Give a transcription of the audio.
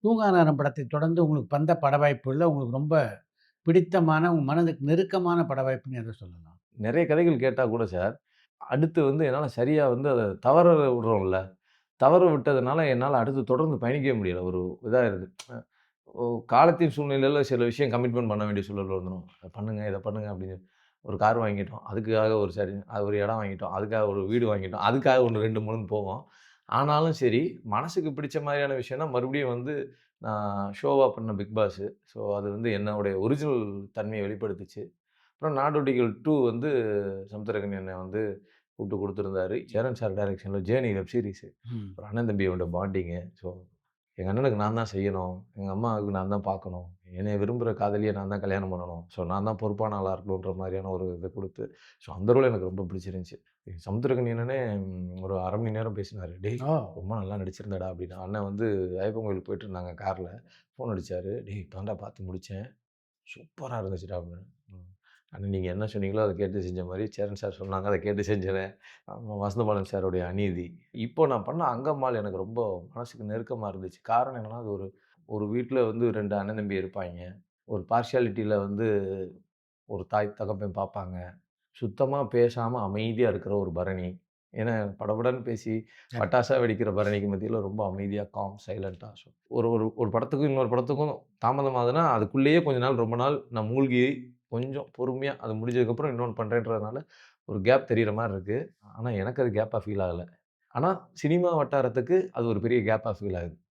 தூங்கா நேரம் படத்தை தொடர்ந்து உங்களுக்கு வந்த பட வாய்ப்புகள்ல உங்களுக்கு ரொம்ப பிடித்தமான, உங்க மனதுக்கு நெருக்கமான பட வாய்ப்புன்னு எத சொல்லலாம்? நெறைய கதைகள் கேட்டா கூட சார், அடுத்து என்னால சரியா அத தவற விடுறோம்ல. தவற விட்டதுனால என்னால அடுத்து தொடர்ந்து பயணிக்கவே முடியல. ஒரு இதாயிருது. ஓ காலத்தின் சூழ்நிலையில சில விஷயம் கமிட்மென்ட் பண்ண வேண்டிய சூழல் வந்துரும். "அத பண்ணுங்க, இத பண்ணுங்க" அப்படின்னு. ஒரு கார் வாங்கிட்டோம். அதுக்காக ஒரு சரி ஒரு இடம் வாங்கிட்டோம். அதுக்காக ஒரு வீடு வாங்கிட்டோம். அதுக்காக 1, 2, 3ன்னு போவோம். ஆனாலும் சரி, மனசுக்கு பிடிச்ச மாரியான விஷயம்னா மறுபடியும் நான் ஷோவா பண்ண பிக் பாஸ். ஸோ அது என்னுடைய ஒரிஜினல் தன்மைய வெளிப்படுத்துச்சு. அப்புறம் நாடோடிகள் 2 சமுத்திரக்கனி அண்ணன் கூப்பிட்டு குடுத்திருந்தாரு. சேரன் சார் டைரக்ஷன்ல ஜேர்னி வெப் சீரிஸ். ம். ஒரு அண்ணன் தம்பியோட பாண்டிங்கு. ஸோ எங்க அண்ணனுக்கு நான் தான் செய்யணும். எங்க அம்மாவுக்கு நான் தான் பார்க்கணும். என்னைய விரும்புற காதலிய நான் தான் கல்யாணம் பண்ணணும். ஸோ நான் தான் பொறுப்பான ஆளா இருக்கணுன்ற மாரியான ஒரு இத குடுத்து, ஸோ அந்த ரோல் எனக்கு ரொம்ப பிடிச்சிருந்துச்சு. சமுத்திரக்கனி அண்ணனே ஒரு 1/2 மணி நேரம் பேசினாரு. "டேய் ஓ! ரொம்ப நல்லா நடிச்சிருந்தடா" அப்படின்னு. அண்ணன் ஐயப்பன் கோயிலுக்கு போயிட்டு இருந்தாங்க கார்ல. ஃபோன் அடிச்சாரு. "டேய் இப்ப பார்த்து முடிச்சேன். சூப்பரா இருந்துச்சுடா" அப்படின்னு. ம். அண்ணன் நீங்க என்ன சொன்னீங்களோ அத கேட்டு செஞ்ச மாரி, சேரன் சார் சொன்னாங்க. அத கேட்டு செஞ்சேன். ஆமா வசந்தபாலன் சாருடைய அநீதி. இப்போ நான் பண்ண அங்கம்மாள் எனக்கு ரொம்ப மனசுக்கு நெருக்கமா இருந்துச்சு. காரணம் என்னன்னா, அது ஒரு ஒரு வீட்ல 2 அண்ணன் தம்பி இருப்பாய்ங்க. ஒரு பார்ஷியாலிட்டில ஒரு தாய், தகப்பன் பார்ப்பாங்க. சுத்தமா பேசாம அமைதியா இருக்கிற ஒரு பரணி. ஏன்னா படபடன்னு பேசி சரி. பட்டாசா வெடிக்கிற பரணிக்கு மத்தியில ரொம்ப அமைதியா, சைலன்ட்டா ஒரு ஒரு ஒரு படத்துக்கும் இன்னொரு படத்துக்கும் தாமதம் ஆகுதுன்னா, அதுக்குள்ளேயே கொஞ்ச நாள் ரொம்ப நாள் நான் மூழ்கி கொஞ்சம் பொறுமையா அது முடிஞ்சதுக்கப்புறம் இன்னொன்னு பண்றேன்றதுனால, ஒரு கேப் தெரியிற மாரி இருக்கு. ஆனா எனக்கு அது கேப்பா ஃபீல் ஆகல. ஆனா சினிமா வட்டாரத்துக்கு அது ஒரு பெரிய கேப்பா ஃபீல் ஆகுது.